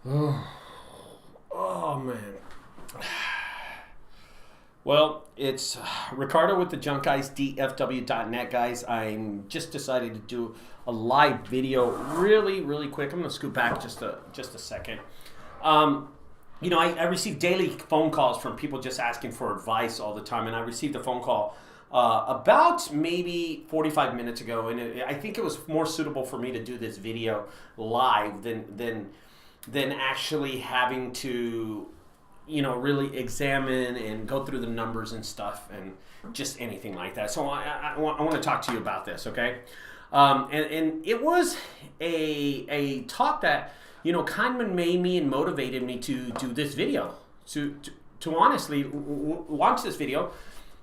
Oh, oh man. Well, it's Ricardo with the junkguysdfw.net, guys. I'm just decided to do a live video really quick. I'm going to scoot back just a second. I receive daily phone calls from people just asking for advice all the time, and I received a phone call about maybe 45 minutes ago, and I think it was more suitable for me to do this video live than actually having to really examine and go through the numbers and stuff and just anything like that. So I want to talk to you about this, okay? And it was a talk that kind of made me and motivated me to do this video, to honestly watch this video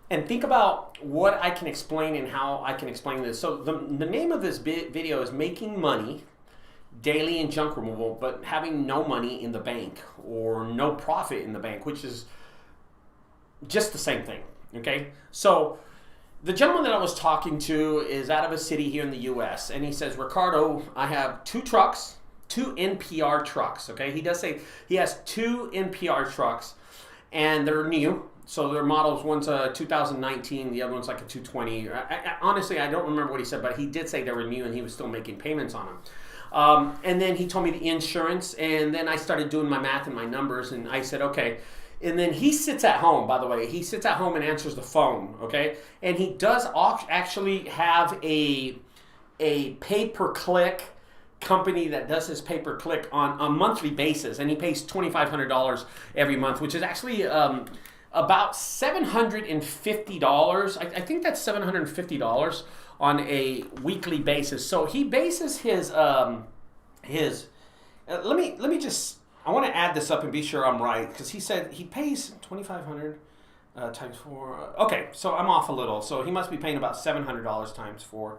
and think about what I can explain and how I can explain this. So the name of this video is Making Money Daily in Junk Removal, but having no money in the bank or no profit in the bank, which is just the same thing, okay? So the gentleman that I was talking to is out of a city here in the US, and he says, Ricardo, I have two NPR trucks, okay? He does say he has two NPR trucks, and they're new. So their models, one's a 2019, the other one's like a 220. Honestly, I don't remember what he said, but he did say they were new and he was still making payments on them. And then he told me the insurance, and then I started doing my math and my numbers, and I said, okay. And then he sits at home, by the way. He sits at home and answers the phone, okay? And he does actually have a pay-per-click company that does his pay-per-click on a monthly basis, and he pays $2,500 every month, which is actually about $750. I think that's $750 on a weekly basis. So he bases his let me just, I want to add this up and be sure I'm right, because he said he pays $2,500 times 4. Okay, so I'm off a little. So he must be paying about $700 times 4.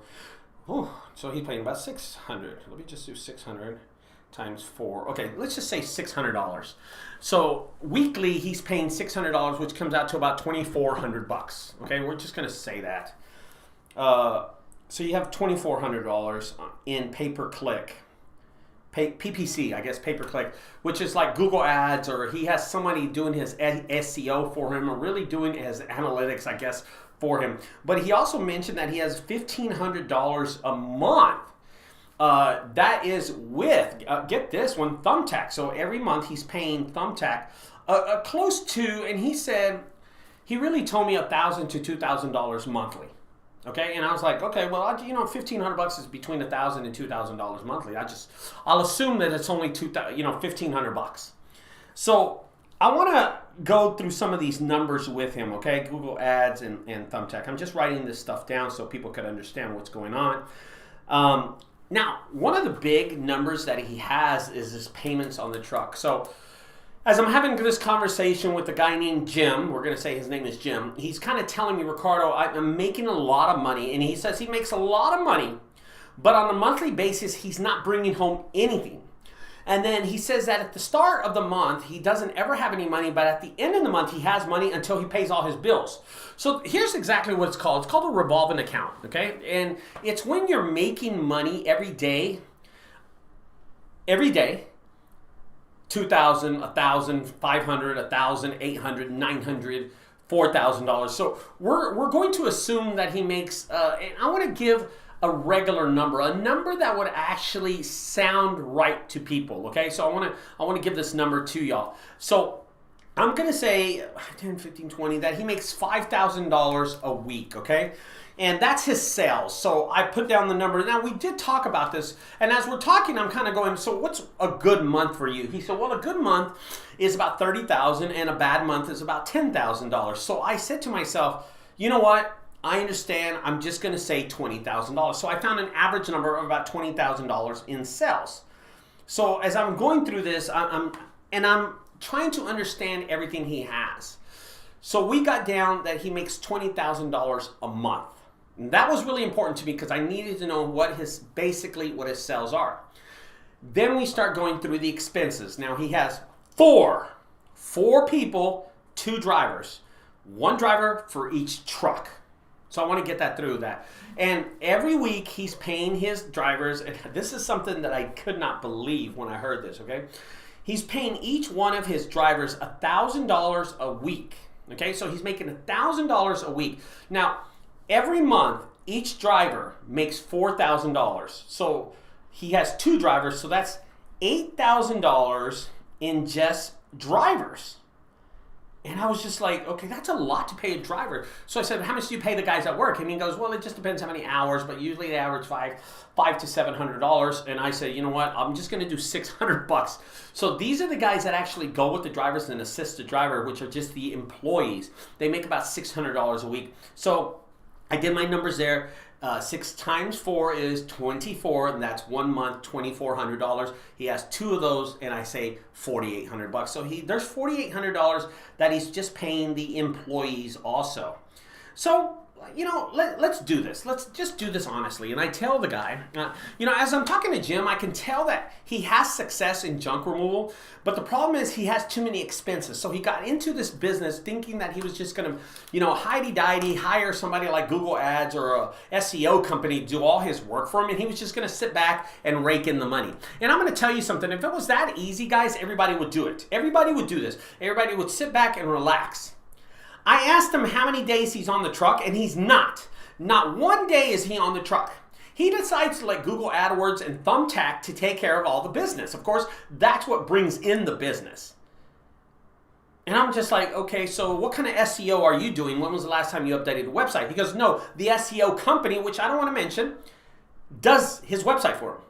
Ooh, so he's paying about $600. Let me just do 600 times 4. Okay, let's just say $600. So weekly he's paying $600, which comes out to about $2,400. Okay, we're just gonna say that. So you have $2,400 in pay-per-click, PPC, I guess, pay-per-click, which is like Google Ads, or he has somebody doing his SEO for him, or really doing his analytics, I guess, for him. But he also mentioned that he has $1,500 a month. That is with, get this one, Thumbtack. So every month he's paying Thumbtack close to, and he said, he really told me $1,000 to $2,000 monthly. Okay, and I was like, okay, well, $1,500 is between $1,000 and $2,000 monthly. I'll assume that it's only $1,500. So I want to go through some of these numbers with him. Okay, Google Ads and Thumbtack. I'm just writing this stuff down so people could understand what's going on. Now, one of the big numbers that he has is his payments on the truck. So as I'm having this conversation with a guy named Jim, we're going to say his name is Jim, he's kind of telling me, Ricardo, I'm making a lot of money. And he says he makes a lot of money, but on a monthly basis, he's not bringing home anything. And then he says that at the start of the month, he doesn't ever have any money, but at the end of the month, he has money until he pays all his bills. So here's exactly what it's called. It's called a revolving account, okay? And it's when you're making money every day, $2,000, $1,000, $500, $1,000, $800, $900, $4,000. So we're going to assume that he makes, and I want to give a regular number, a number that would actually sound right to people, okay? So I want to give this number to y'all. So I'm going to say 10, 15, 20, that he makes $5,000 a week, okay? And that's his sales. So I put down the number. Now, we did talk about this, and as we're talking, I'm kind of going, so what's a good month for you? He said, well, a good month is about $30,000, and a bad month is about $10,000. So I said to myself, you know what? I understand. I'm just going to say $20,000. So I found an average number of about $20,000 in sales. So as I'm going through this, I'm trying to understand everything he has. So we got down that he makes $20,000 a month. And that was really important to me because I needed to know what his sales are. Then we start going through the expenses. Now he has four people, 2 drivers, 1 driver for each truck. So I want to get that through that. And every week he's paying his drivers, and this is something that I could not believe when I heard this, okay? He's paying each one of his drivers $1,000 a week. Okay, so he's making $1,000 a week. Now, every month, each driver makes $4,000. So he has 2 drivers, so that's $8,000 in just drivers. And I was just like, okay, that's a lot to pay a driver. So I said, how much do you pay the guys at work? And he goes, well, it just depends how many hours, but usually they average $500 to $700. And I said, you know what? I'm just going to do $600. So these are the guys that actually go with the drivers and assist the driver, which are just the employees. They make about $600 a week. So I did my numbers there. 6 times 4 is 24, and that's 1 month, $2,400. He has 2 of those, and I say $4,800. So there's $4,800 that he's just paying the employees also. So, you know, let's do this. Let's just do this honestly. And I tell the guy, you know, as I'm talking to Jim, I can tell that he has success in junk removal, but the problem is he has too many expenses. So he got into this business thinking that he was just going to, you know, hidey-didey, hire somebody like Google Ads or a SEO company to do all his work for him, and he was just going to sit back and rake in the money. And I'm going to tell you something. If it was that easy, guys, everybody would do it. Everybody would do this. Everybody would sit back and relax. I asked him how many days he's on the truck, and he's not. Not 1 day is he on the truck. He decides to let Google AdWords and Thumbtack to take care of all the business. Of course, that's what brings in the business. And I'm just like, okay, so what kind of SEO are you doing? When was the last time you updated the website? He goes, no, the SEO company, which I don't want to mention, does his website for him.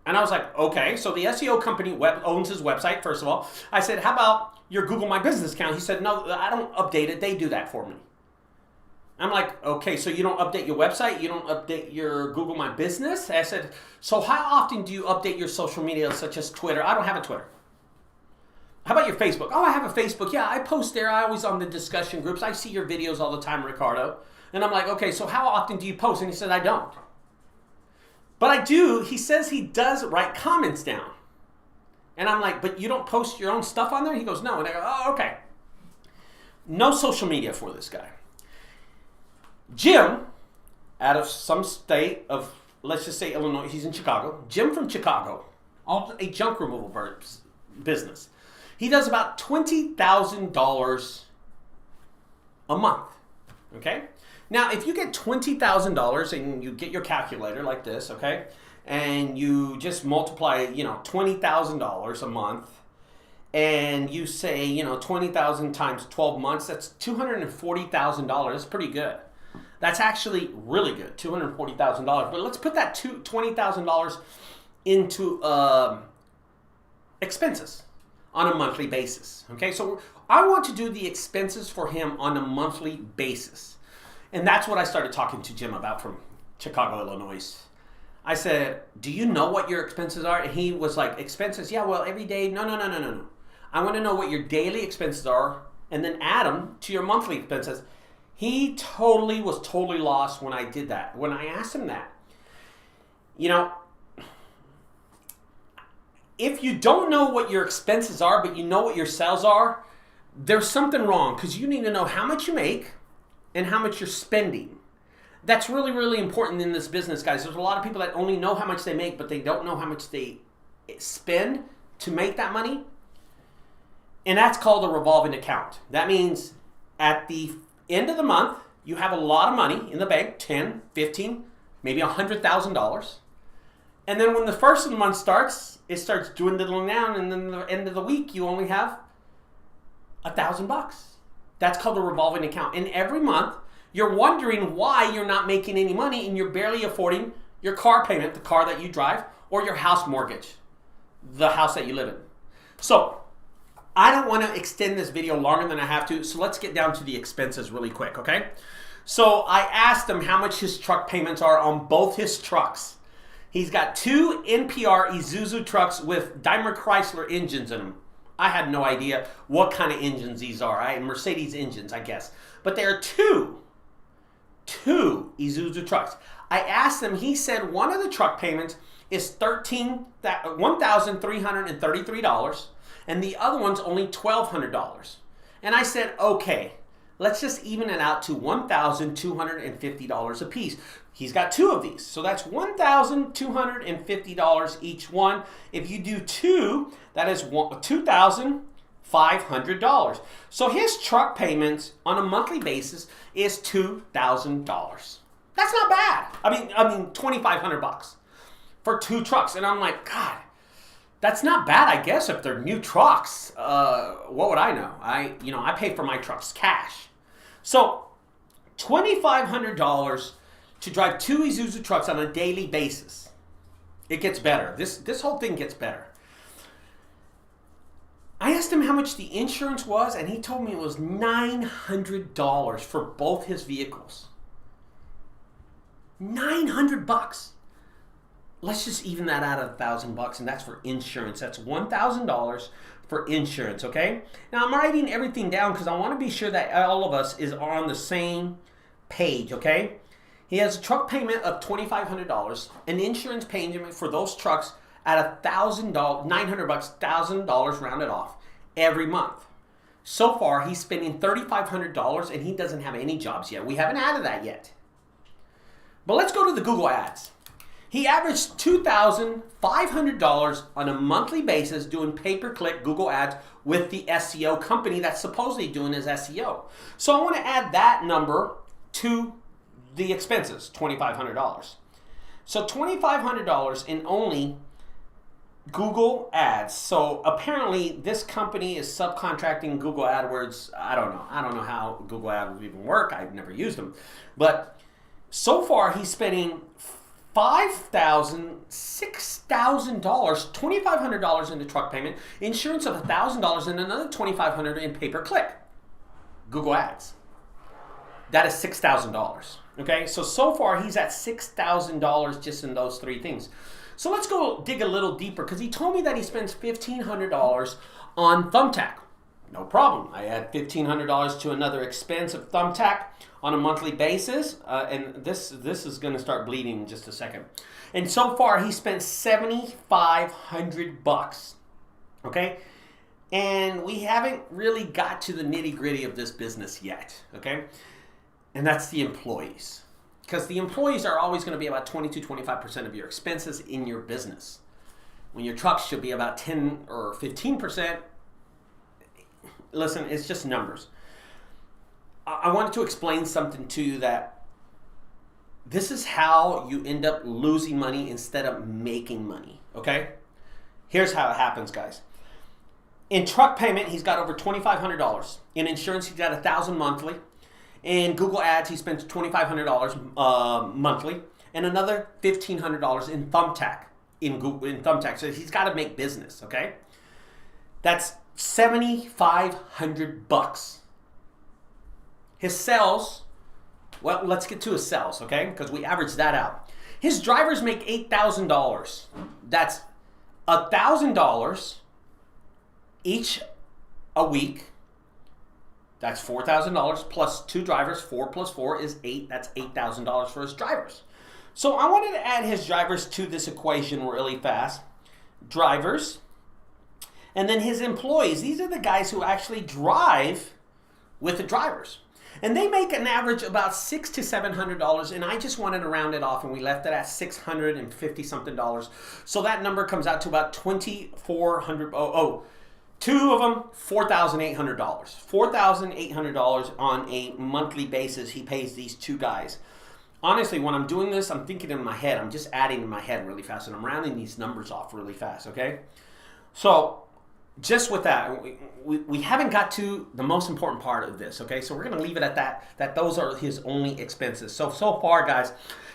And I was like, okay, so the SEO company owns his website, first of all. I said, how about your Google My Business account? He said, no, I don't update it. They do that for me. I'm like, okay, so you don't update your website? You don't update your Google My Business? I said, so how often do you update your social media, such as Twitter? I don't have a Twitter. How about your Facebook? Oh, I have a Facebook. Yeah, I post there. I always on the discussion groups. I see your videos all the time, Ricardo. And I'm like, okay, so how often do you post? And he said, I don't. But I do. He says he does write comments down. And I'm like, but you don't post your own stuff on there? He goes, no. And I go, oh, okay. No social media for this guy. Jim, out of some state of, let's just say Illinois, he's in Chicago. Jim from Chicago, owns a junk removal business. He does about $20,000 a month, okay? Now, if you get $20,000 and you get your calculator like this, okay, and you just multiply, you know, $20,000 a month, and you say, you know, 20,000 times 12 months, that's $240,000. That's pretty good. That's actually really good, $240,000. But let's put that $20,000 into expenses on a monthly basis. Okay, so I want to do the expenses for him on a monthly basis. And that's what I started talking to Jim about from Chicago, Illinois. I said, do you know what your expenses are? And he was like, expenses? Yeah, well, every day. No. I want to know what your daily expenses are and then add them to your monthly expenses. He was totally lost when I did that. When I asked him that, you know, if you don't know what your expenses are, but you know what your sales are, there's something wrong, because you need to know how much you make and how much you're spending. That's really, really important in this business, guys. There's a lot of people that only know how much they make, but they don't know how much they spend to make that money. And that's called a revolving account. That means at the end of the month, you have a lot of money in the bank, 10, 15, maybe $100,000. And then when the first of the month starts, it starts dwindling down, and then the end of the week, you only have $1,000. That's called a revolving account. And every month, you're wondering why you're not making any money and you're barely affording your car payment, the car that you drive, or your house mortgage, the house that you live in. So I don't want to extend this video longer than I have to, so let's get down to the expenses really quick, okay? So I asked him how much his truck payments are on both his trucks. He's got 2 NPR Isuzu trucks with Daimler Chrysler engines in them. I had no idea what kind of engines these are. Mercedes engines, I guess. But there are two Isuzu trucks. I asked him, he said one of the truck payments is $1,333, and the other one's only $1,200. And I said, okay, let's just even it out to $1,250 a piece. He's got 2 of these. So that's $1,250 each one. If you do 2, that is $2,500. So his truck payments on a monthly basis is $2,000. That's not bad. I mean $2,500 for 2 trucks. And I'm like, God, that's not bad, I guess, if they're new trucks. What would I know? I pay for my trucks cash. So $2,500 to drive 2 Isuzu trucks on a daily basis. It gets better. This whole thing gets better. I asked him how much the insurance was, and he told me it was $900 for both his vehicles. $900. Let's just even that out of $1,000, and that's for insurance. That's $1,000 for insurance, okay? Now, I'm writing everything down because I want to be sure that all of us are on the same page, okay? He has a truck payment of $2,500, an insurance payment for those trucks at $900, $1,000 rounded off every month. So far, he's spending $3,500, and he doesn't have any jobs yet. We haven't added that yet. But let's go to the Google Ads. He averaged $2,500 on a monthly basis doing pay-per-click Google Ads with the SEO company that's supposedly doing his SEO. So I want to add that number to the expenses, $2,500. So $2,500 in only Google Ads. So apparently this company is subcontracting Google AdWords. I don't know how Google AdWords even work. I've never used them. But so far he's spending $5,000, $6,000, $2,500 in the truck payment, insurance of $1,000, and another $2,500 in pay-per-click Google Ads. That is $6,000. Okay, so far he's at $6,000 just in those 3 things. So let's go dig a little deeper because he told me that he spends $1,500 on Thumbtack. No problem. I add $1,500 to another expense of Thumbtack on a monthly basis, and this is going to start bleeding in just a second. And so far he spent $7,500. Okay, and we haven't really got to the nitty-gritty of this business yet. Okay. And that's the employees. Because the employees are always going to be about 20 to 25% of your expenses in your business. When your trucks should be about 10 or 15%. Listen, it's just numbers. I wanted to explain something to you that this is how you end up losing money instead of making money. Okay? Here's how it happens, guys. In truck payment, he's got over $2,500. In insurance, he's got $1,000 monthly. In Google Ads, he spends $2,500 monthly, and another $1,500 in Thumbtack. In Thumbtack, so he's got to make business. Okay, that's $7,500. His sales. Well, let's get to his sales, okay? Because we average that out. His drivers make $8,000. That's $1,000 each a week. That's $4,000 plus 2 drivers. 4 plus 4 is 8. That's $8,000 for his drivers. So I wanted to add his drivers to this equation really fast. Drivers. And then his employees. These are the guys who actually drive with the drivers. And they make an average about $600 to $700. And I just wanted to round it off, and we left it at $650 something. So that number comes out to about $2,400. 2 of them, $4,800. $4,800 on a monthly basis he pays these 2 guys. Honestly, when I'm doing this, I'm thinking in my head. I'm just adding in my head really fast, and I'm rounding these numbers off really fast, okay? So just with that, we haven't got to the most important part of this, okay? So we're going to leave it at that those are his only expenses. So far, guys,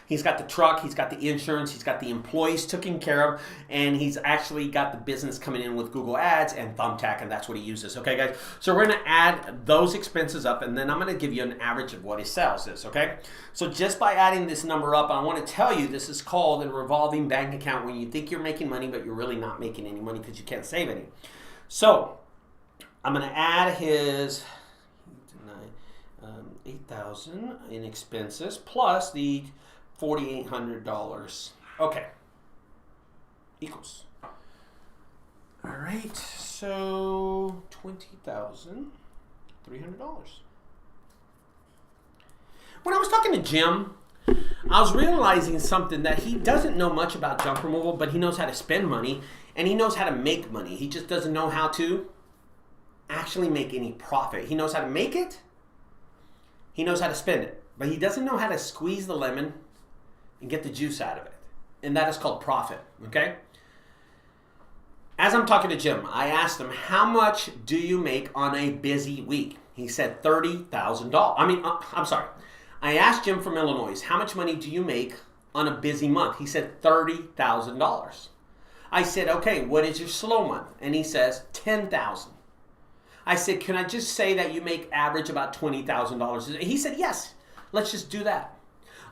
he's got the truck, he's got the insurance, he's got the employees taken care of, and he's actually got the business coming in with Google Ads and Thumbtack, and that's what he uses, okay, guys? So we're going to add those expenses up, and then I'm going to give you an average of what his sales is, okay? So just by adding this number up, I want to tell you this is called a revolving bank account when you think you're making money, but you're really not making any money because you can't save any. So I'm going to add his 8,000 in expenses plus the $4,800. Okay. Equals. All right. So $20,300. When I was talking to Jim, I was realizing something, that he doesn't know much about junk removal, but he knows how to spend money and he knows how to make money. He just doesn't know how to actually make any profit. He knows how to make it. He knows how to spend it, but he doesn't know how to squeeze the lemon and get the juice out of it. And that is called profit, okay? As I'm talking to Jim, I asked him, how much do you make on a busy week? He said $30,000. I'm sorry. I asked Jim from Illinois, how much money do you make on a busy month? He said $30,000. I said, okay, what is your slow month? And he says $10,000. I said, can I just say that you make average about $20,000? He said, yes, let's just do that.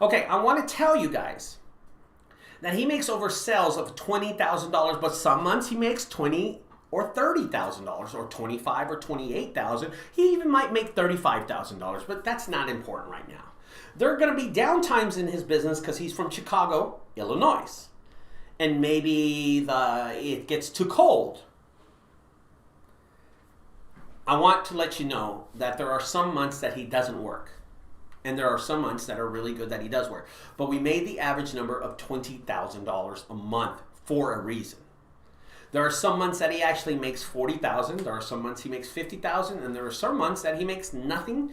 Okay, I want to tell you guys that he makes over sales of $20,000, but some months he makes $20,000 or $30,000 or $25,000 or $28,000. He even might make $35,000, but that's not important right now. There are going to be down times in his business because he's from Chicago, Illinois, and maybe it gets too cold. I want to let you know that there are some months that he doesn't work. And there are some months that are really good that he does work. But we made the average number of $20,000 a month for a reason. There are some months that he actually makes $40,000. There are some months he makes $50,000. And there are some months that he makes nothing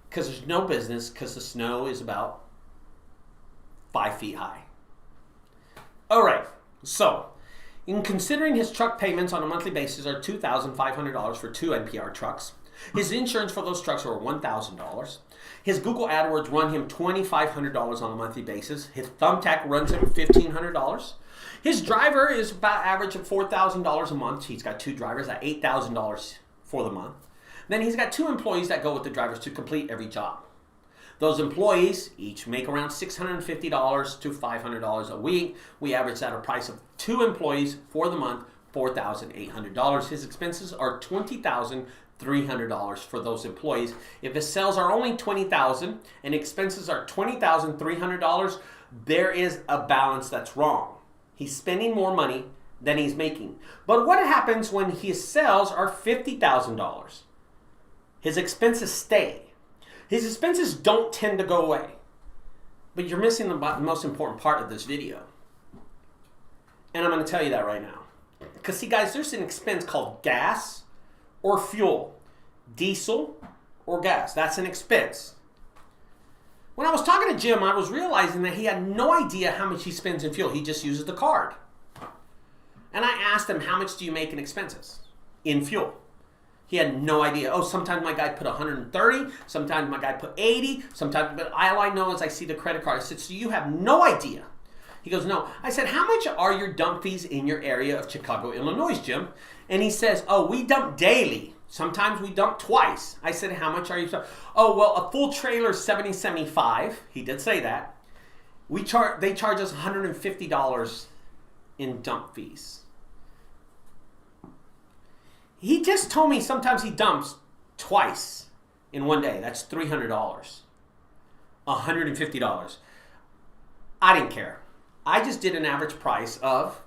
because there's no business, because the snow is about 5 feet high. All right. So, in considering his truck payments on a monthly basis are $2,500 for 2 NPR trucks. His insurance for those trucks are $1,000. His Google AdWords run him $2,500 on a monthly basis. His Thumbtack runs him $1,500. His driver is about average of $4,000 a month. He's got 2 drivers at $8,000 for the month. Then he's got 2 employees that go with the drivers to complete every job. Those employees each make around $650 to $500 a week. We average at a price of 2 employees for the month, $4,800. His expenses are $20,300 for those employees. If his sales are only $20,000 and expenses are $20,300, there is a balance that's wrong. He's spending more money than he's making. But what happens when his sales are $50,000? His expenses stay. His expenses don't tend to go away. But you're missing the most important part of this video. And I'm going to tell you that right now. Because see guys, there's an expense called gas or fuel. Diesel or gas. That's an expense. When I was talking to Jim, I was realizing that he had no idea how much he spends in fuel. He just uses the card. And I asked him, how much do you make in expenses in fuel? He had no idea. Oh, sometimes my guy put 130, sometimes my guy put 80, sometimes, but all I know is I see the credit card. I said, so you have no idea? He goes, no. I said, how much are your dump fees in your area of Chicago, Illinois, Jim? And he says, oh, we dump daily. Sometimes we dump twice. I said, how much are you? Oh, well, a full trailer is $70.75. He did say that. They charge us $150 in dump fees. He just told me sometimes he dumps twice in one day. That's $300. $150. I didn't care. I just did an average price of,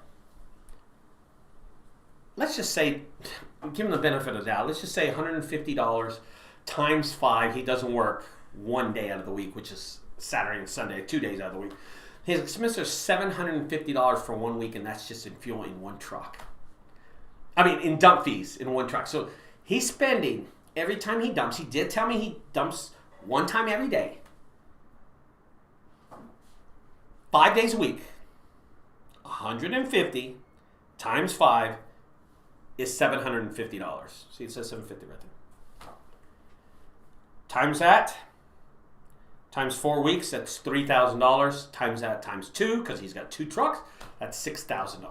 let's just say, give him the benefit of the doubt. Let's just say $150 times 5. He doesn't work one day out of the week, which is Saturday and Sunday, 2 days out of the week. His expenses are $750 for 1 week, and that's just in fuel in one truck. I mean, in dump fees in one truck. So he's spending, every time he dumps, he did tell me he dumps 1 time every day. 5 days a week. 150 times 5 is $750. See, it says $750 right there. Times that, times 4 weeks, that's $3,000. Times that times 2, because he's got 2 trucks, that's $6,000.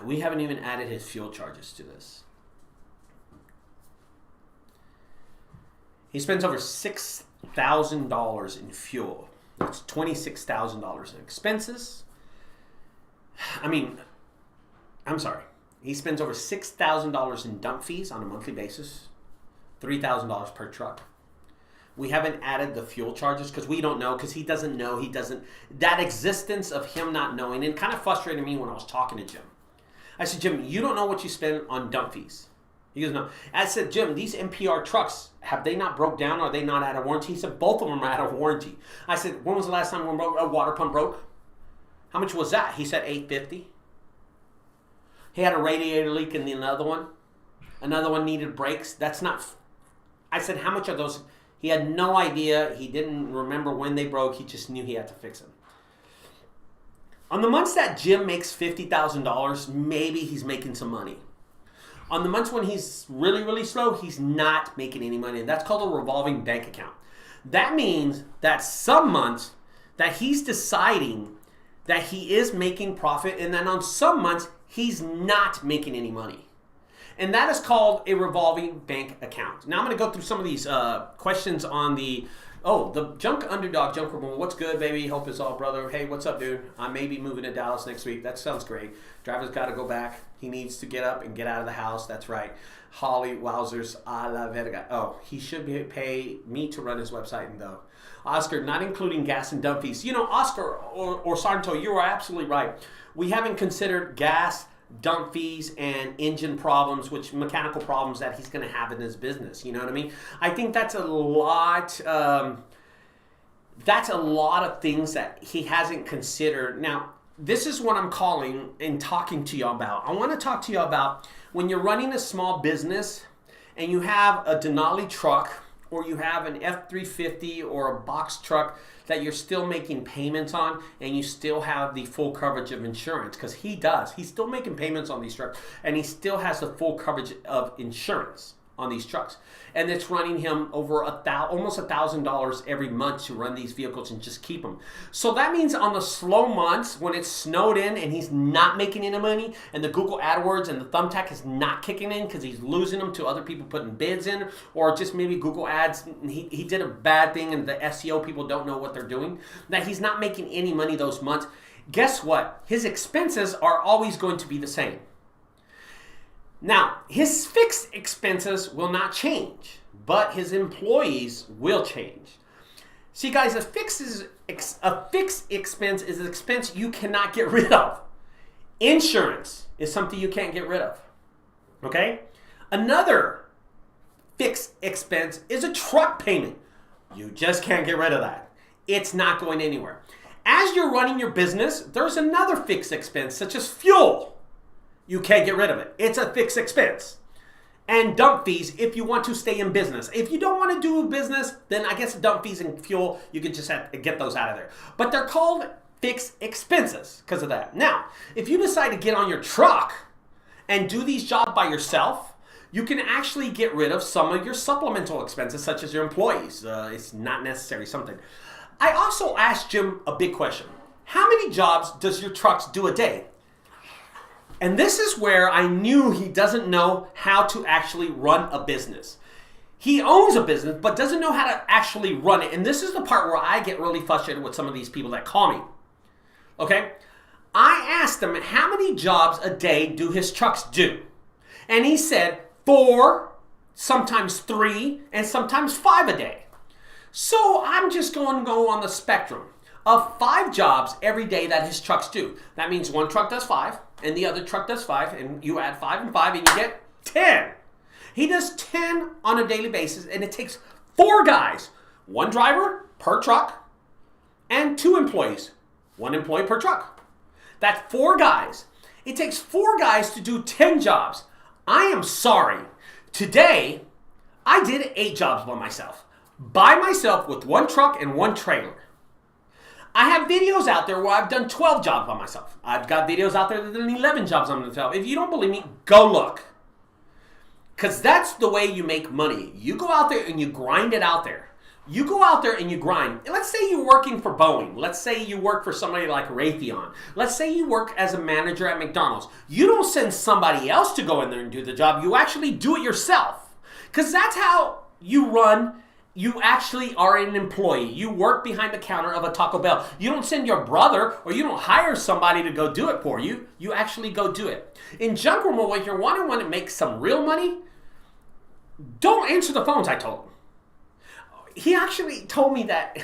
We haven't even added his fuel charges to this. He spends over $6,000 in fuel. That's $26,000 in expenses. I'm sorry. He spends over $6,000 in dump fees on a monthly basis. $3,000 per truck. We haven't added the fuel charges because we don't know, because he doesn't know. That existence of him not knowing, and kind of frustrated me when I was talking to Jim. I said, Jim, you don't know what you spend on dump fees. He goes, no. I said, Jim, these NPR trucks, have they not broke down? Or are they not out of warranty? He said, both of them are out of warranty. I said, when was the last time a water pump broke? How much was that? He said, $850. He had a radiator leak in another one. Another one needed brakes. That's not... I said, how much are those? He had no idea. He didn't remember when they broke. He just knew he had to fix them. On the months that Jim makes $50,000, maybe he's making some money. On the months when he's really, really slow, he's not making any money. And that's called a revolving bank account. That means that some months that he's deciding that he is making profit, and then on some months, he's not making any money. And that is called a revolving bank account. Now I'm going to go through some of these questions on the Junk Underdog, Junk Removal. What's good, baby? Hope it's all, brother. Hey, what's up, dude? I may be moving to Dallas next week. That sounds great. Driver's got to go back. He needs to get up and get out of the house. That's right. Holly, wowzers, a la verga. Oh, he should pay me to run his website, though. Oscar, not including gas and dump fees. You know, Oscar or Santo, you are absolutely right. We haven't considered gas, dump fees, and engine problems, which mechanical problems that he's going to have in his business. You know what I mean? I think that's a lot. That's a lot of things that he hasn't considered. Now, this is what I'm calling and talking to you about. I want to talk to you about when you're running a small business and you have a Denali truck or you have an F-350 or a box truck that you're still making payments on and you still have the full coverage of insurance, because he does. He's still making payments on these trucks and he still has the full coverage of insurance on these trucks. And it's running him over almost $1,000 every month to run these vehicles and just keep them. So that means on the slow months when it's snowed in and he's not making any money and the Google AdWords and the Thumbtack is not kicking in because he's losing them to other people putting bids in, or just maybe Google Ads, he did a bad thing and the SEO people don't know what they're doing, that he's not making any money those months. Guess what? His expenses are always going to be the same. Now, his fixed expenses will not change, but his employees will change. See, guys, a fixed expense is an expense you cannot get rid of. Insurance is something you can't get rid of. Okay? Another fixed expense is a truck payment. You just can't get rid of that. It's not going anywhere. As you're running your business, there's another fixed expense, such as fuel. You can't get rid of it. It's a fixed expense. And dump fees if you want to stay in business. If you don't want to do business, then I guess dump fees and fuel, you can just have to get those out of there. But they're called fixed expenses because of that. Now, if you decide to get on your truck and do these jobs by yourself, you can actually get rid of some of your supplemental expenses, such as your employees. It's not necessary something. I also asked Jim a big question. How many jobs does your trucks do a day? And this is where I knew he doesn't know how to actually run a business. He owns a business, but doesn't know how to actually run it. And this is the part where I get really frustrated with some of these people that call me. Okay? I asked him how many jobs a day do his trucks do? And he said 4, sometimes 3, and sometimes 5 a day. So I'm just going to go on the spectrum of 5 jobs every day that his trucks do. That means one truck does 5, and the other truck does 5, and you add 5 and 5, and you get 10. He does 10 on a daily basis, and it takes 4 guys, 1 driver per truck, and 2 employees, 1 employee per truck. That's 4 guys. It takes 4 guys to do 10 jobs. I am sorry. Today, I did 8 jobs by myself with 1 truck and 1 trailer. I have videos out there where I've done 12 jobs by myself. I've got videos out there that have done 11 jobs on myself. If you don't believe me, go look. Because that's the way you make money. You go out there and you grind it out there. You go out there and you grind. Let's say you're working for Boeing. Let's say you work for somebody like Raytheon. Let's say you work as a manager at McDonald's. You don't send somebody else to go in there and do the job. You actually do it yourself. Because that's how you run. You actually are an employee. You work behind the counter of a Taco Bell. You don't send your brother or you don't hire somebody to go do it for you. You actually go do it. In junk removal, if you're wanting to make some real money, don't answer the phones, I told him. He actually told me that,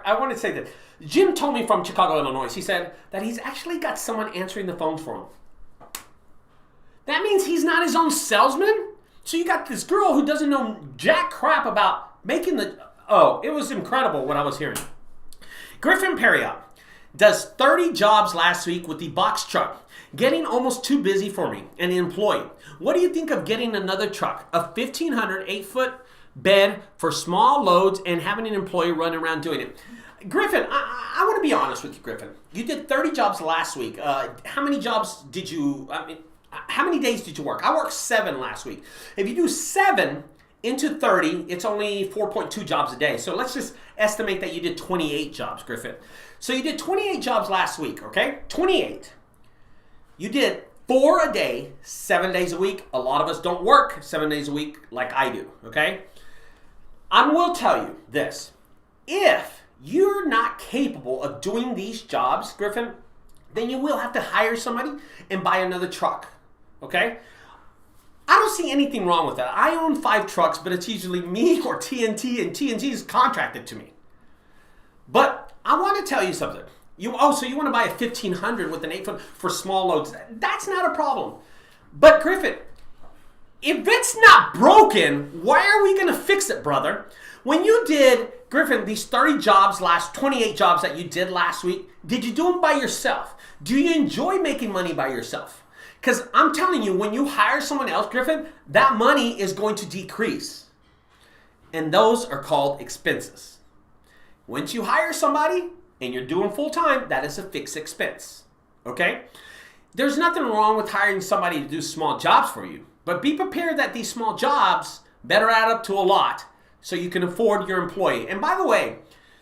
I want to say that, Jim told me from Chicago, Illinois, he said that he's actually got someone answering the phones for him. That means he's not his own salesman? So you got this girl who doesn't know jack crap about making the... Oh, it was incredible what I was hearing. Griffin Perriott does 30 jobs last week with the box truck, getting almost too busy for me, an employee. What do you think of getting another truck, a 1,500 8-foot bed for small loads and having an employee run around doing it? Griffin, I want to be honest with you, Griffin. You did 30 jobs last week. How many jobs did you... how many days did you work? I worked 7 last week. If you do 7 into 30, it's only 4.2 jobs a day. So let's just estimate that you did 28 jobs, Griffin. So you did 28 jobs last week, okay? 28. You did 4 a day, 7 days a week. A lot of us don't work 7 days a week like I do, okay? I will tell you this. If you're not capable of doing these jobs, Griffin, then you will have to hire somebody and buy another truck, okay? I don't see anything wrong with that. I own 5 trucks, but it's usually me or TNT, and TNT is contracted to me. But I want to tell you something. So you want to buy a 1,500 with an 8-foot for small loads. That's not a problem. But Griffin, if it's not broken, why are we going to fix it, brother? When you did, Griffin, these 30 jobs, 28 jobs that you did last week, did you do them by yourself? Do you enjoy making money by yourself? Because I'm telling you, when you hire someone else, Griffin, that money is going to decrease. And those are called expenses. Once you hire somebody and you're doing full time, that is a fixed expense. Okay? There's nothing wrong with hiring somebody to do small jobs for you. But be prepared that these small jobs better add up to a lot so you can afford your employee. And by the way,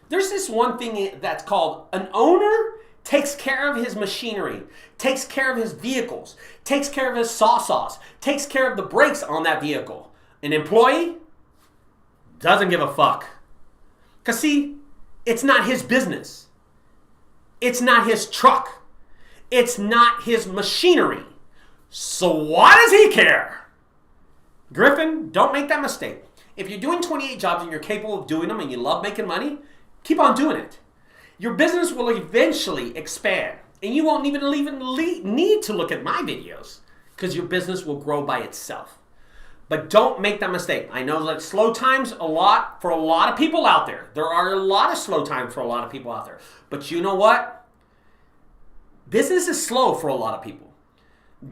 there's this one thing that's called an owner takes care of his machinery, takes care of his vehicles, takes care of his saws, takes care of the brakes on that vehicle. An employee doesn't give a fuck. Because see, it's not his business. It's not his truck. It's not his machinery. So why does he care? Griffin, don't make that mistake. If you're doing 28 jobs and you're capable of doing them and you love making money, keep on doing it. Your business will eventually expand, and you won't even need to look at my videos because your business will grow by itself. But don't make that mistake. I know that slow times for a lot of people out there. There are a lot of slow times for a lot of people out there. But you know what? Business is slow for a lot of people.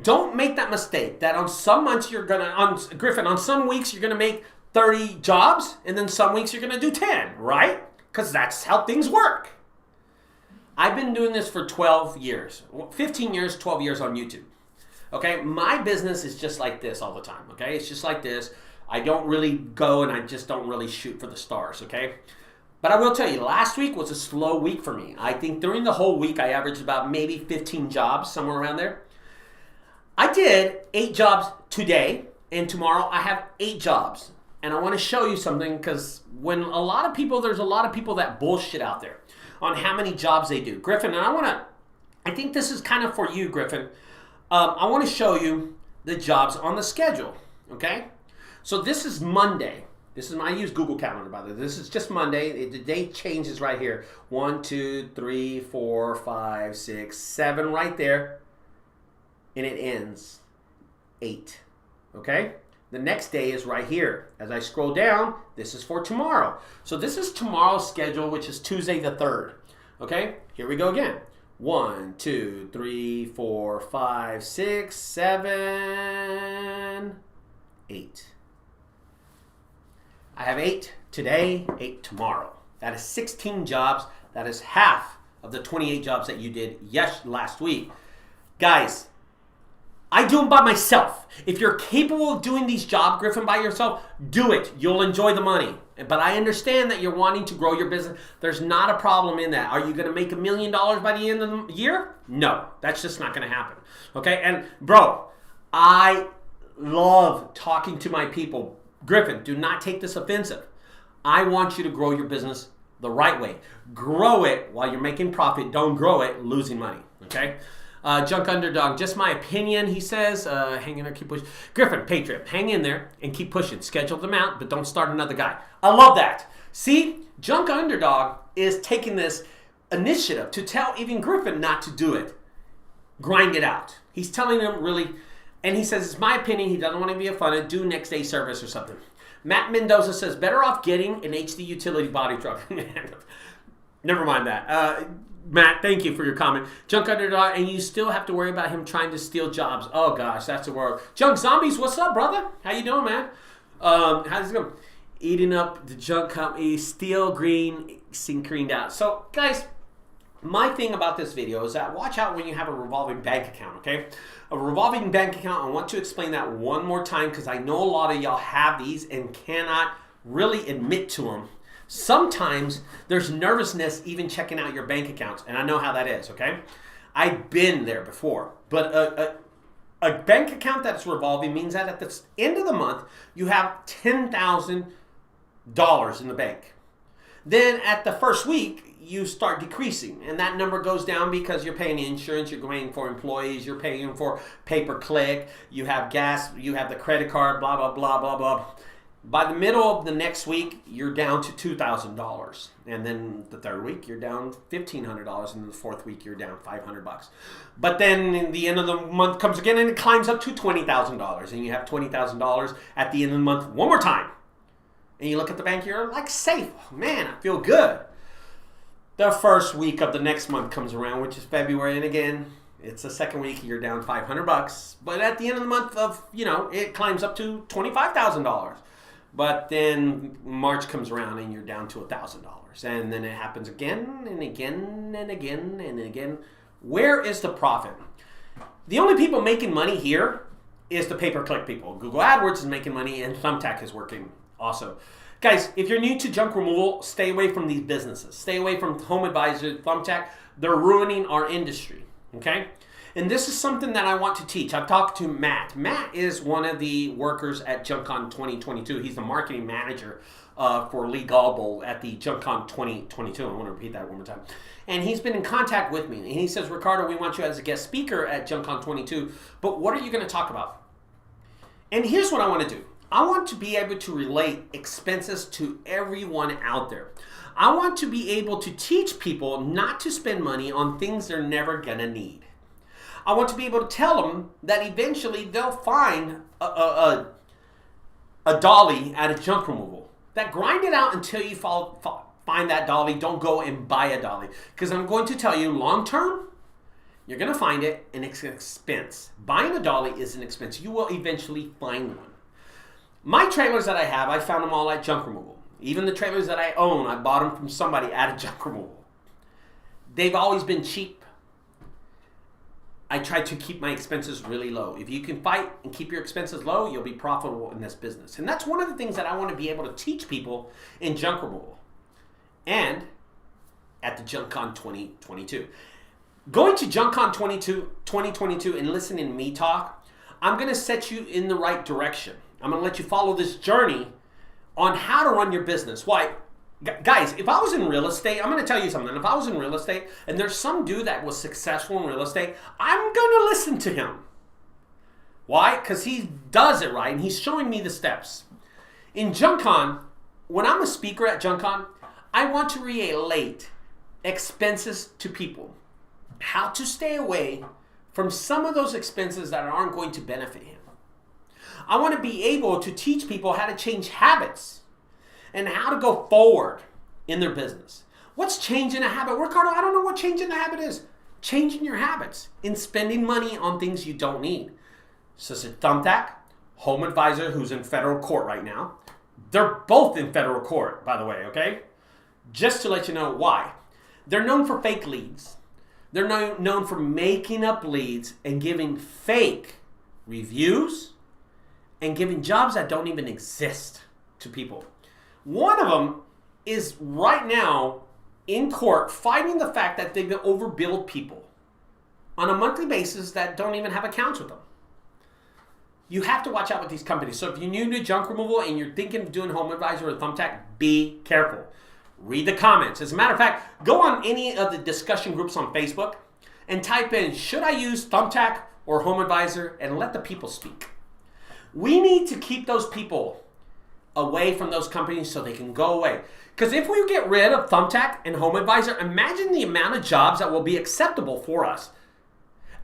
Don't make that mistake that on some months on some weeks you're gonna make 30 jobs, and then some weeks you're gonna do 10, right? Because that's how things work. I've been doing this for 12 years, 15 years, 12 years on YouTube. Okay, my business is just like this all the time, okay? It's just like this. I don't really go and I just don't really shoot for the stars, okay? But I will tell you, last week was a slow week for me. I think during the whole week, I averaged about maybe 15 jobs, somewhere around there. I did 8 jobs today, and tomorrow I have 8 jobs. And I want to show you something because there's a lot of people that bullshit out there on how many jobs they do. Griffin, and I think this is kind of for you, Griffin. I want to show you the jobs on the schedule, okay? So this is Monday. I use Google Calendar, by the way. This is just Monday. The date changes right here. 1, 2, 3, 4, 5, 6, 7 right there. And it ends 8, okay? The next day is right here. As I scroll down, this is for tomorrow. So this is tomorrow's schedule, which is Tuesday the 3rd. Okay, here we go again. 1, 2, 3, 4, 5, 6, 7, 8. I have 8 today, 8 tomorrow. That is 16 jobs. That is half of the 28 jobs that you did last week. Guys, I do them by myself. If you're capable of doing these jobs, Griffin, by yourself, do it. You'll enjoy the money. But I understand that you're wanting to grow your business. There's not a problem in that. Are you going to make $1 million by the end of the year? No, that's just not going to happen. Okay, and bro, I love talking to my people. Griffin, do not take this offensive. I want you to grow your business the right way. Grow it while you're making profit. Don't grow it losing money. Okay? Junk Underdog, just my opinion, he says. Hang in there, keep pushing. Griffin, Patriot, hang in there and keep pushing. Schedule them out, but don't start another guy. I love that. See, Junk Underdog is taking this initiative to tell even Griffin not to do it. Grind it out. He's telling him really, And he says, it's my opinion, he doesn't want to be a fun, do next day service or something. Matt Mendoza says, better off getting an HD utility body truck. Never mind that. Matt, thank you for your comment. Junk Underdog, and you still have to worry about him trying to steal jobs. Oh gosh, that's the world. Junk Zombies, what's up, brother? How you doing, man? How's it going? Eating up the junk company, steel green, creamed out. So, guys, my thing about this video is that watch out when you have a revolving bank account, okay? A revolving bank account, I want to explain that one more time because I know a lot of y'all have these and cannot really admit to them. Sometimes there's nervousness even checking out your bank accounts, and I know how that is, okay? I've been there before, but a bank account that's revolving means that at the end of the month, you have $10,000 in the bank. Then at the first week, you start decreasing, and that number goes down because you're paying insurance, you're paying for employees, you're paying for pay-per-click, you have gas, you have the credit card, blah, blah, blah, blah, blah. By the middle of the next week, you're down to $2,000. And then the third week, you're down $1,500. And the fourth week, you're down $500. But then in the end of the month comes again and it climbs up to $20,000. And you have $20,000 at the end of the month one more time. And you look at the bank, you're like safe. Man, I feel good. The first week of the next month comes around, which is February. And again, it's the second week, you're down $500. But at the end of the month it climbs up to $25,000. But then March comes around and you're down to $1,000. And then it happens again and again and again and again. Where is the profit? The only people making money here is the pay-per-click people. Google AdWords is making money and Thumbtack is working also. Guys, if you're new to junk removal, stay away from these businesses. Stay away from Home Advisor, Thumbtack. They're ruining our industry, okay? And this is something that I want to teach. I've talked to Matt. Matt is one of the workers at JunkCon 2022. He's the marketing manager for Lee Gobble at the JunkCon 2022. I want to repeat that one more time. And he's been in contact with me. And he says, Ricardo, we want you as a guest speaker at JunkCon 22. But what are you going to talk about? And here's what I want to do. I want to be able to relate expenses to everyone out there. I want to be able to teach people not to spend money on things they're never going to need. I want to be able to tell them that eventually they'll find a dolly at a junk removal. That grind it out until you find that dolly. Don't go and buy a dolly. Because I'm going to tell you, long term, you're going to find it and it's an expense. Buying a dolly is an expense. You will eventually find one. My trailers that I have, I found them all at junk removal. Even the trailers that I own, I bought them from somebody at a junk removal. They've always been cheap. I try to keep my expenses really low. If you can fight and keep your expenses low, you'll be profitable in this business. And that's one of the things that I want to be able to teach people in junk removal and at the JunkCon 2022. Going to JunkCon 2022 and listening to me talk, I'm going to set you in the right direction. I'm going to let you follow this journey on how to run your business. Why? Guys, if I was in real estate, I'm going to tell you something. If I was in real estate and there's some dude that was successful in real estate, I'm going to listen to him. Why? Because he does it right and he's showing me the steps. In JunkCon, when I'm a speaker at JunkCon, I want to relate expenses to people. How to stay away from some of those expenses that aren't going to benefit him. I want to be able to teach people how to change habits and how to go forward in their business. What's changing a habit? Ricardo, I don't know what changing the habit is. Changing your habits in spending money on things you don't need. So it's Thumbtack, Home Advisor, who's in federal court right now. They're both in federal court, by the way, okay? Just to let you know why. They're known for fake leads. They're known for making up leads and giving fake reviews and giving jobs that don't even exist to people. One of them is right now in court fighting the fact that they've overbilled people on a monthly basis that don't even have accounts with them. You have to watch out with these companies. So if you're new to junk removal and you're thinking of doing Home Advisor or Thumbtack, be careful. Read the comments. As a matter of fact, go on any of the discussion groups on Facebook and type in, should I use Thumbtack or Home Advisor, and let the people speak. We need to keep those people away from those companies so they can go away. Because if we get rid of Thumbtack and Home Advisor, imagine the amount of jobs that will be acceptable for us.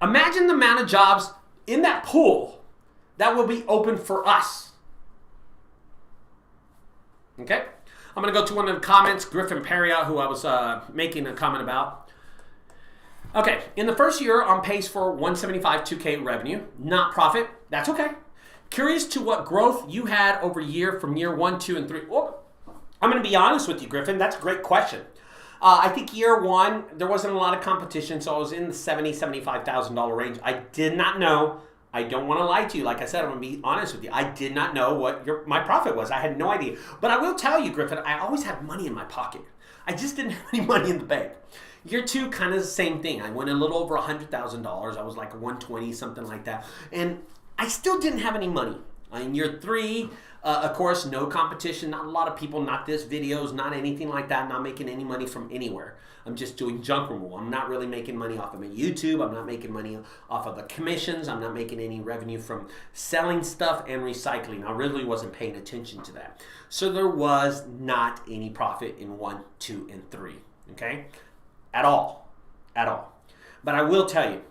Imagine the amount of jobs in that pool that will be open for us. Okay? I'm going to go to one of the comments, Griffin Peria, who I was making a comment about. Okay, in the first year, on pace for 175 2K revenue, not profit. That's okay. Curious to what growth you had over year from year 1, 2, and 3. Well, I'm going to be honest with you, Griffin. That's a great question. I think year 1, there wasn't a lot of competition, so I was in the $70,000, $75,000 range. I did not know. I don't want to lie to you. Like I said, I'm going to be honest with you. I did not know what my profit was. I had no idea. But I will tell you, Griffin, I always had money in my pocket. I just didn't have any money in the bank. Year 2, kind of the same thing. I went a little over $100,000. I was like 120, something like that. And I still didn't have any money. In year 3, of course, no competition, not a lot of people, not this videos, not anything like that, not making any money from anywhere. I'm just doing junk removal. I'm not really making money off of my YouTube. I'm not making money off of the commissions. I'm not making any revenue from selling stuff and recycling. I really wasn't paying attention to that. So there was not any profit in 1, 2, and 3, okay? At all. But I will tell you,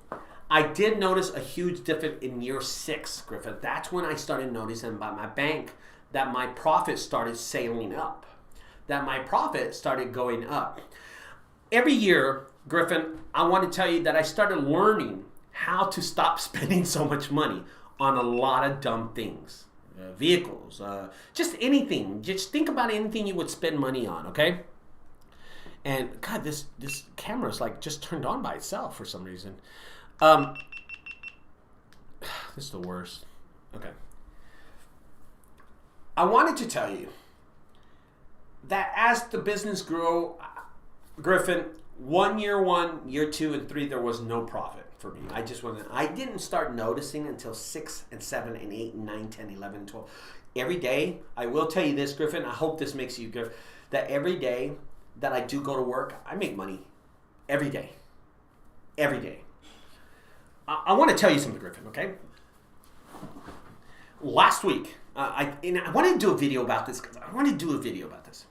I did notice a huge difference in year 6, Griffin. That's when I started noticing by my bank that my profit started sailing up, that my profit started going up. Every year, Griffin, I want to tell you that I started learning how to stop spending so much money on a lot of dumb things. Vehicles, just anything. Just think about anything you would spend money on, okay? And God, this camera is like just turned on by itself for some reason. This is the worst. Okay. I wanted to tell you that as the business grew, Griffin, year 1, year 2, and 3, there was no profit for me. I didn't start noticing until 6 and 7 and 8 and 9, 10, 11, 12. Every day, I will tell you this, Griffin, I hope this makes you good, that every day that I do go to work, I make money. Every day. Every day. I want to tell you something, Griffin, okay? Last week, I wanted to do a video about this because I wanted to do a video about this.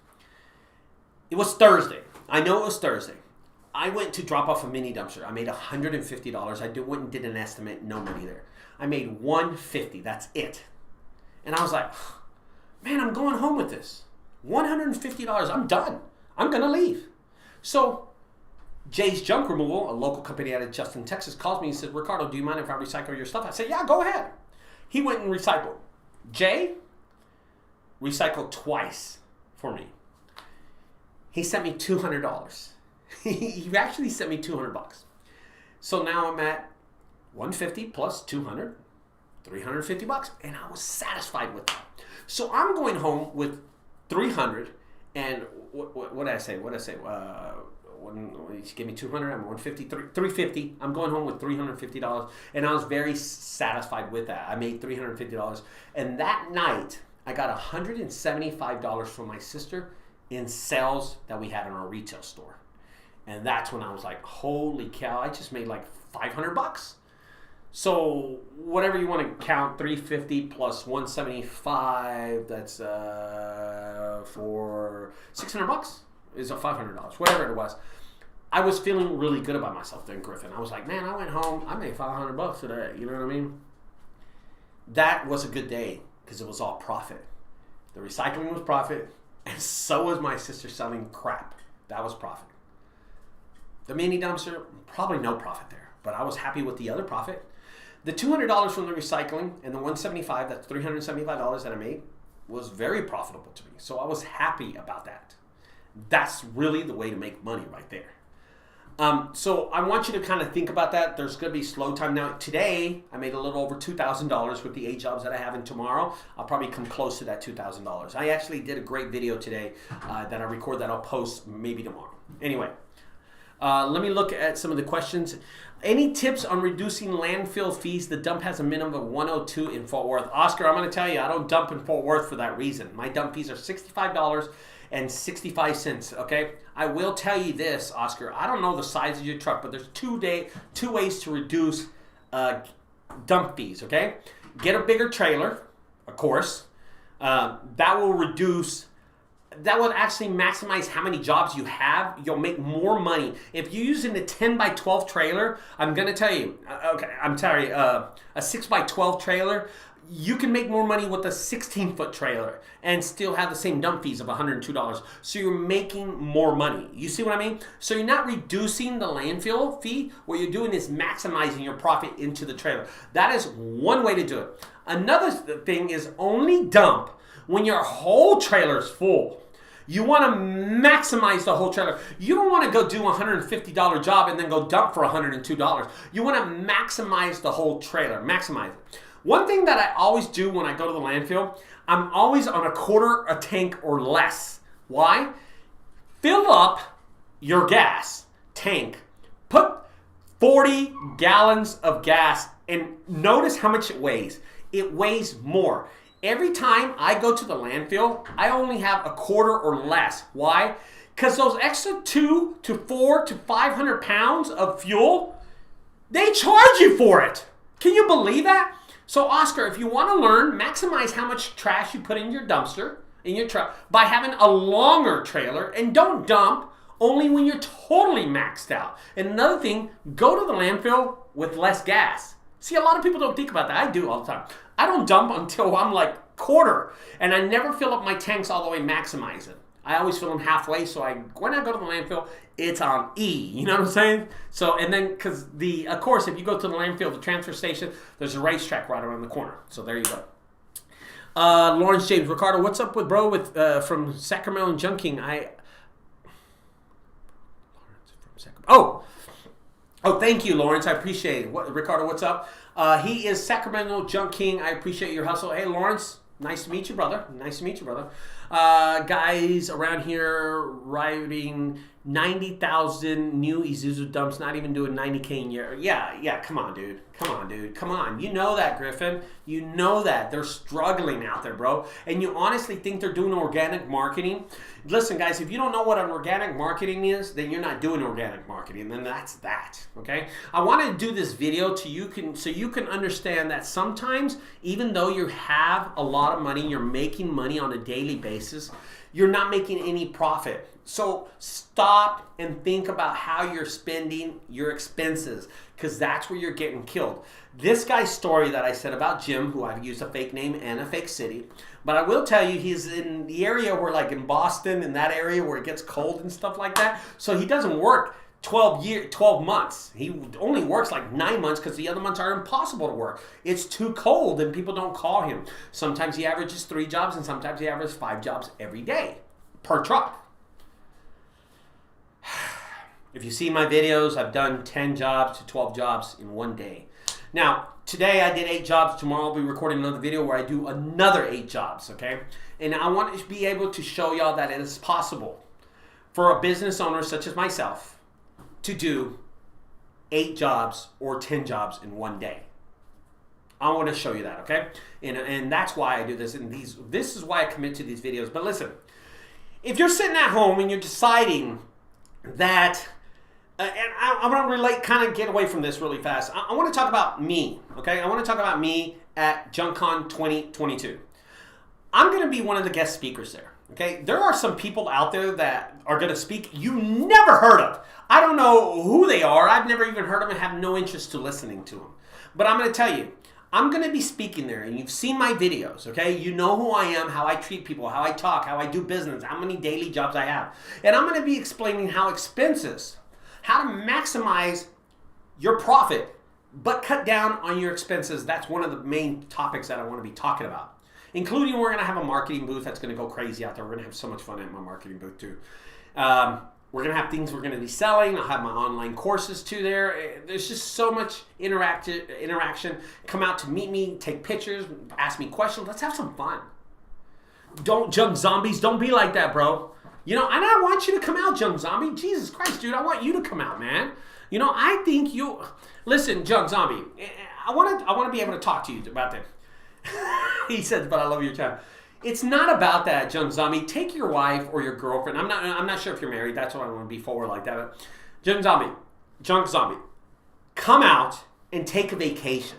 It was Thursday. I know it was Thursday. I went to drop off a mini dumpster. I made $150. I went and did an estimate, no money there. I made $150. That's it. And I was like, man, I'm going home with this. $150. I'm done. I'm going to leave. So Jay's Junk Removal, a local company out of Justin, Texas, calls me and says, Ricardo, do you mind if I recycle your stuff? I said, yeah, go ahead. He went and recycled. Jay recycled twice for me. He sent me $200. He actually sent me $200. So now I'm at $150 plus $200, $350, and I was satisfied with that. So I'm going home with $300, and what did I say? When you give me $200, I'm $150, $350. I'm going home with $350, and I was very satisfied with that. I made $350, and that night I got $175 from my sister in sales that we had in our retail store. And that's when I was like, holy cow, I just made like $500. So whatever you want to count, 350 plus 175, that's for $600 is a $500, whatever it was. I was feeling really good about myself then, Griffin. I was like, man, I went home, I made $500 today. You know what I mean? That was a good day because it was all profit. The recycling was profit, and so was my sister selling crap. That was profit. The mini dumpster, probably no profit there, but I was happy with the other profit. The $200 from the recycling and the $175, that's $375 that I made, was very profitable to me. So I was happy about that. That's really the way to make money right there. So I want you to kind of think about that. There's going to be slow time. Now, today, I made a little over $2,000 with the 8 jobs that I have, and tomorrow, I'll probably come close to that $2,000. I actually did a great video today that I recorded that I'll post maybe tomorrow. Anyway, let me look at some of the questions. Any tips on reducing landfill fees? The dump has a minimum of 102 in Fort Worth. Oscar, I'm going to tell you, I don't dump in Fort Worth for that reason. My dump fees are $65.65, okay? I will tell you this, Oscar. I don't know the size of your truck, but there's two ways to reduce dump fees, okay? Get a bigger trailer, of course. That will actually maximize how many jobs you have. You'll make more money. If you're using a 10 by 12 trailer, I'm going to tell you, a 6 by 12 trailer, You can make more money with a 16-foot trailer and still have the same dump fees of $102. So you're making more money. You see what I mean? So you're not reducing the landfill fee. What you're doing is maximizing your profit into the trailer. That is one way to do it. Another thing is only dump when your whole trailer is full. You want to maximize the whole trailer. You don't want to go do a $150 job and then go dump for $102. You want to maximize the whole trailer. Maximize it. One thing that I always do when I go to the landfill, I'm always on a quarter a tank or less. Why? Fill up your gas tank. Put 40 gallons of gas and notice how much it weighs. It weighs more. Every time I go to the landfill, I only have a quarter or less. Why? Because those extra 2 to 4 to 500 pounds of fuel, they charge you for it. Can you believe that? So Oscar, if you want to learn, maximize how much trash you put in your dumpster, in your truck, by having a longer trailer, and don't dump only when you're totally maxed out. And another thing, go to the landfill with less gas. See, a lot of people don't think about that. I do all the time. I don't dump until I'm like quarter, and I never fill up my tanks all the way, maximize it. I always fill them halfway, so when I go to the landfill, it's on E. You know what I'm saying? So, and then, because of course, if you go to the landfill, the transfer station, there's a racetrack right around the corner. So there you go. Lawrence James, Ricardo, what's up with bro from Sacramento and Junking? Oh, thank you, Lawrence. I appreciate it. Ricardo, what's up? He is Sacramento Junk King. I appreciate your hustle. Hey, Lawrence, nice to meet you, brother. Nice to meet you, brother. Guys around here riding 90,000 new Isuzu dumps, not even doing 90K a year. Yeah, come on, dude. Come on. You know that, Griffin. You know that. They're struggling out there, bro. And you honestly think they're doing organic marketing? Listen, guys, if you don't know what an organic marketing is, then you're not doing organic marketing. Then that's that, okay? I want to do this video so you can understand that sometimes, even though you have a lot of money, you're making money on a daily basis, you're not making any profit. So stop and think about how you're spending your expenses, because that's where you're getting killed. This guy's story that I said about Jim, who I've used a fake name and a fake city, but I will tell you he's in the area where, like in Boston, in that area where it gets cold and stuff like that. So he doesn't work 12 months. He only works like 9 months because the other months are impossible to work. It's too cold and people don't call him. Sometimes he averages 3 jobs and sometimes he averages 5 jobs every day per truck. If you see my videos, I've done 10 jobs to 12 jobs in one day. Now, today I did 8 jobs. Tomorrow I'll be recording another video where I do another 8 jobs, okay? And I want to be able to show y'all that it is possible for a business owner such as myself to do 8 jobs or 10 jobs in one day. I want to show you that, okay? And that's why I do this. And this is why I commit to these videos. But listen, if you're sitting at home and you're deciding that, and I want to kind of get away from this really fast. I want to talk about me, okay? I want to talk about me at JunkCon 2022. I'm going to be one of the guest speakers there, okay? There are some people out there that are going to speak you never heard of. I don't know who they are. I've never even heard of them and have no interest to listening to them. But I'm going to tell you, I'm going to be speaking there, and you've seen my videos, okay? You know who I am, how I treat people, how I talk, how I do business, how many daily jobs I have. And I'm going to be explaining how expenses, how to maximize your profit, but cut down on your expenses. That's one of the main topics that I want to be talking about. Including, we're going to have a marketing booth that's going to go crazy out there. We're going to have so much fun at my marketing booth too. We're going to have things we're going to be selling. I'll have my online courses too there. There's just so much interaction. Come out to meet me, take pictures, ask me questions. Let's have some fun. Don't junk zombies. Don't be like that, bro. You know, and I want you to come out, junk zombie. Jesus Christ, dude, I want you to come out, man. You know, I think you... Listen, junk zombie, I want to be able to talk to you about that. He says, but I love your channel. It's not about that, junk zombie. Take your wife or your girlfriend. I'm not sure if you're married. That's what I want to be forward like that. But junk zombie, come out and take a vacation.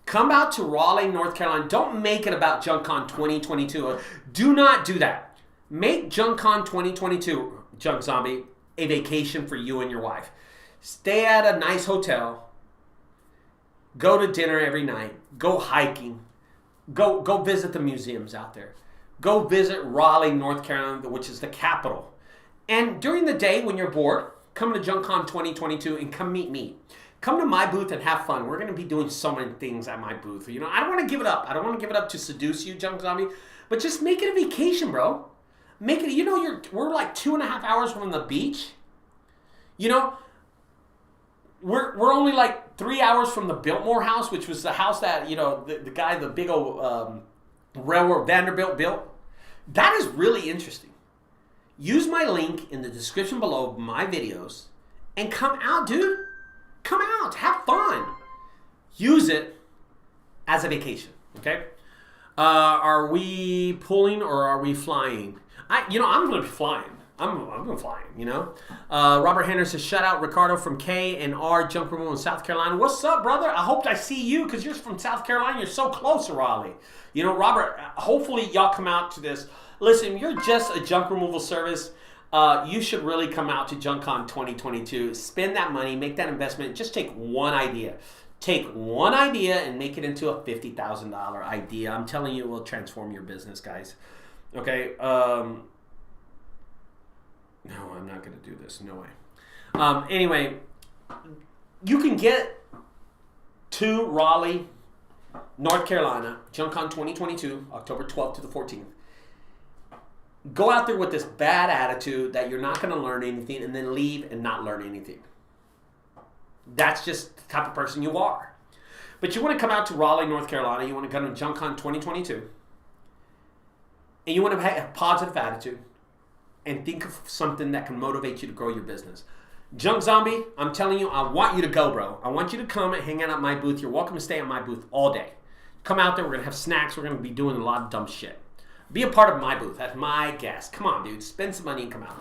Come out to Raleigh, North Carolina. Don't make it about JunkCon 2022. Do not do that. Make JunkCon 2022, junk zombie, a vacation for you and your wife. Stay at a nice hotel. Go to dinner every night. Go hiking. Go visit the museums out there. Go visit Raleigh, North Carolina, which is the capital. And during the day when you're bored, come to JunkCon 2022 and come meet me. Come to my booth and have fun. We're going to be doing so many things at my booth. You know, I don't want to give it up. I don't want to give it up to seduce you, Junk Zombie, but just make it a vacation, bro. Make it, you know, we're like 2.5 hours from the beach. You know, we're only like 3 hours from the Biltmore house, which was the house that, you know, the guy, the big old railroad Vanderbilt built. That is really interesting. Use my link in the description below of my videos and come out, dude. Come out. Have fun. Use it as a vacation, okay? Are we pulling or are we flying? I'm going to be flying. I'm going to fly, you know? Robert Henderson, shout out Ricardo from K and R Junk Removal in South Carolina. What's up, brother? I hope I see you because you're from South Carolina. You're so close to Raleigh. You know, Robert, hopefully y'all come out to this. Listen, you're just a junk removal service. You should really come out to JunkCon 2022. Spend that money, make that investment. Just take one idea. Take one idea and make it into a $50,000 idea. I'm telling you, it will transform your business, guys. Okay. No, I'm not going to do this. No way. Anyway, you can get to Raleigh, North Carolina, JunkCon 2022, October 12th to the 14th. Go out there with this bad attitude that you're not going to learn anything and then leave and not learn anything. That's just the type of person you are. But you want to come out to Raleigh, North Carolina. You want to come to JunkCon 2022. And you want to have a positive attitude and think of something that can motivate you to grow your business. Junk Zombie, I'm telling you, I want you to go, bro. I want you to come and hang out at my booth. You're welcome to stay at my booth all day. Come out there. We're going to have snacks. We're going to be doing a lot of dumb shit. Be a part of my booth. That's my guest. Come on, dude. Spend some money and come out here.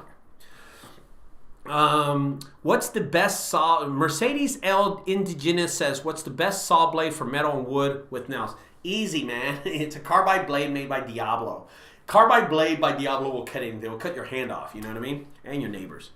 What's the best saw? Mercedes L Indigenous says, what's the best saw blade for metal and wood with nails? Easy, man. It's a carbide blade made by Diablo. Carbide blade by Diablo will cut in. They will cut your hand off. You know what I mean? And your neighbors.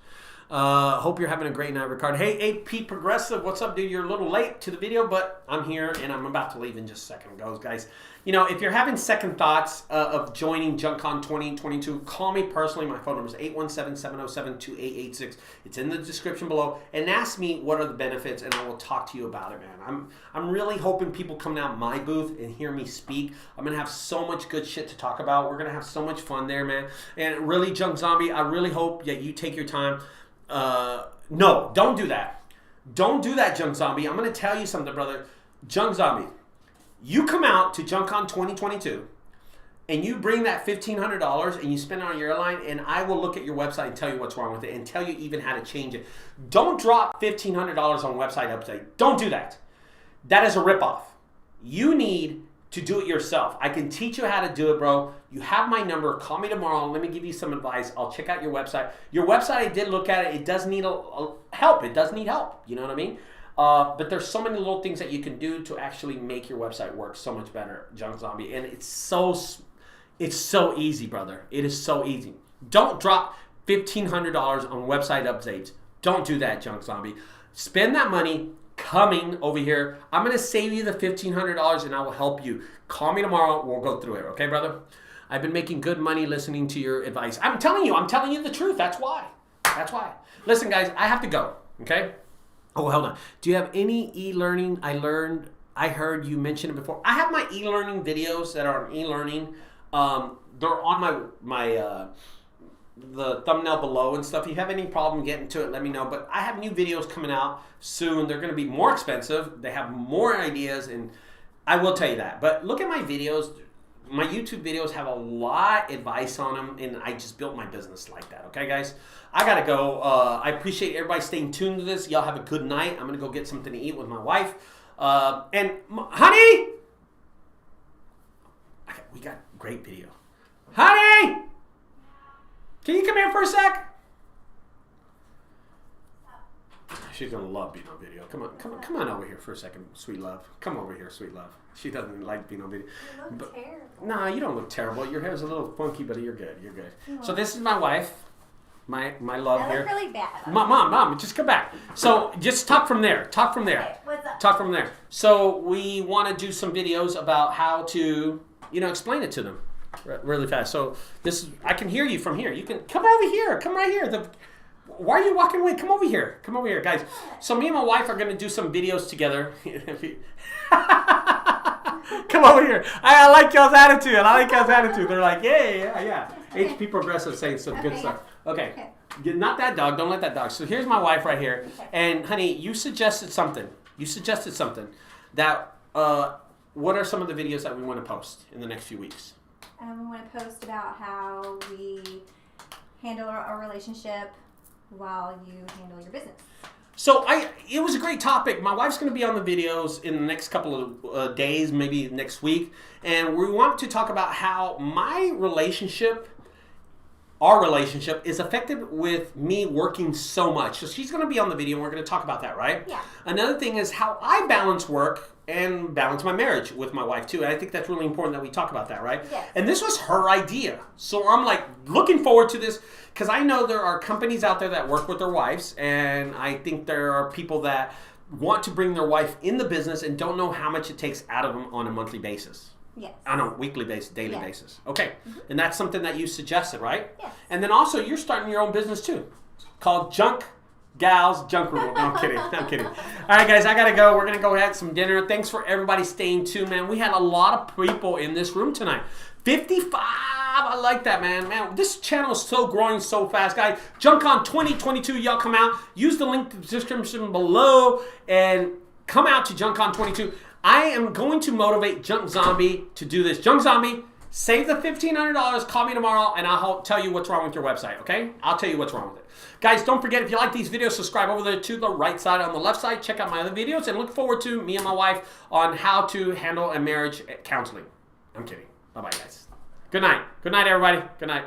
Hope you're having a great night, Ricardo. Hey, AP Progressive. What's up, dude? You're a little late to the video, but I'm here, and I'm about to leave in just a second. Goes, guys. You know, if you're having second thoughts of joining JunkCon 2022, call me personally. My phone number is 817-707-2886. It's in the description below. And ask me what are the benefits, and I will talk to you about it, man. I'm really hoping people come down my booth and hear me speak. I'm going to have so much good shit to talk about. We're going to have so much fun there, man. And really, Junk Zombie, I really hope that you take your time. No, don't do that. Don't do that, Junk Zombie. I'm going to tell you something, brother. Junk Zombie. You come out to JunkCon 2022 and you bring that $1,500 and you spend it on your airline, and I will look at your website and tell you what's wrong with it and tell you even how to change it. Don't drop $1,500 on website update. Don't do that. That is a ripoff. You need to do it yourself. I can teach you how to do it, bro. You have my number. Call me tomorrow. Let me give you some advice. I'll check out your website. Your website, I did look at it. It does need help. It does need help. You know what I mean? But there's so many little things that you can do to actually make your website work so much better, Junk Zombie. And it's so easy, brother. It is so easy. Don't drop $1,500 on website updates. Don't do that, Junk Zombie. Spend that money coming over here. I'm going to save you the $1,500 and I will help you. Call me tomorrow. We'll go through it. Okay, brother? I've been making good money listening to your advice. I'm telling you the truth. That's why. Listen, guys, I have to go. Okay? Oh, hold on. Do you have any e-learning? I heard you mention it before. I have my e-learning videos that are on e-learning. They're on the thumbnail below and stuff. If you have any problem getting to it, let me know. But I have new videos coming out soon. They're going to be more expensive. They have more ideas, and I will tell you that. But look at my videos. My YouTube videos have a lot of advice on them, and I just built my business like that. Okay, guys? I got to go. I appreciate everybody staying tuned to this. Y'all have a good night. I'm going to go get something to eat with my wife. Honey! We got a great video. Honey! Can you come here for a sec? She's going to love being on video. Come on over here for a second, sweet love. Come over here, sweet love. She doesn't like being on video. You look terrible. No, you don't look terrible. Your hair's a little funky, but you're good. You're good. So this is my wife. My love I here. look really bad. Mom, just come back. So just talk from there. Okay, what's up? Talk from there. So we want to do some videos about how to, explain it to them really fast. So I can hear you from here. You can come over here. Come right here. Why are you walking away? Come over here. Come over here, guys. So me and my wife are going to do some videos together. Come over here. I like y'all's attitude. They're like, yeah. HP Progressive saying some good stuff. Okay. Not that dog. Don't let that dog. So here's my wife right here. And honey, you suggested something. That, what are some of the videos that we want to post in the next few weeks? We want to post about how we handle our relationship while you handle your business. So it was a great topic. My wife's going to be on the videos in the next couple of days, maybe next week. And we want to talk about how our relationship is affected with me working so much. So she's going to be on the video and we're going to talk about that, right? Yeah. Another thing is how I balance work and balance my marriage with my wife too. And I think that's really important that we talk about that, right? Yes. And this was her idea. So I'm like looking forward to this because I know there are companies out there that work with their wives, and I think there are people that want to bring their wife in the business and don't know how much it takes out of them on a monthly basis. Yes. On a weekly basis, daily basis. Okay. Mm-hmm. And that's something that you suggested, right? Yes. And then also you're starting your own business too, called JunkGuys Junk Room. No, I'm kidding. All right, guys, I got to go. We're going to go have some dinner. Thanks for everybody staying tuned, man. We had a lot of people in this room tonight. 55. I like that, man. Man, this channel is so growing so fast, guys. JunkCon 2022, y'all come out. Use the link in the description below and come out to JunkCon 22. I am going to motivate Junk Zombie to do this. Junk Zombie, save the $1,500. Call me tomorrow, and I'll tell you what's wrong with your website, okay? I'll tell you what's wrong with it. Guys, don't forget, if you like these videos, subscribe over there to the right side. On the left side, check out my other videos, and look forward to me and my wife on how to handle a marriage counseling. I'm kidding. Bye-bye, guys. Good night. Good night, everybody. Good night.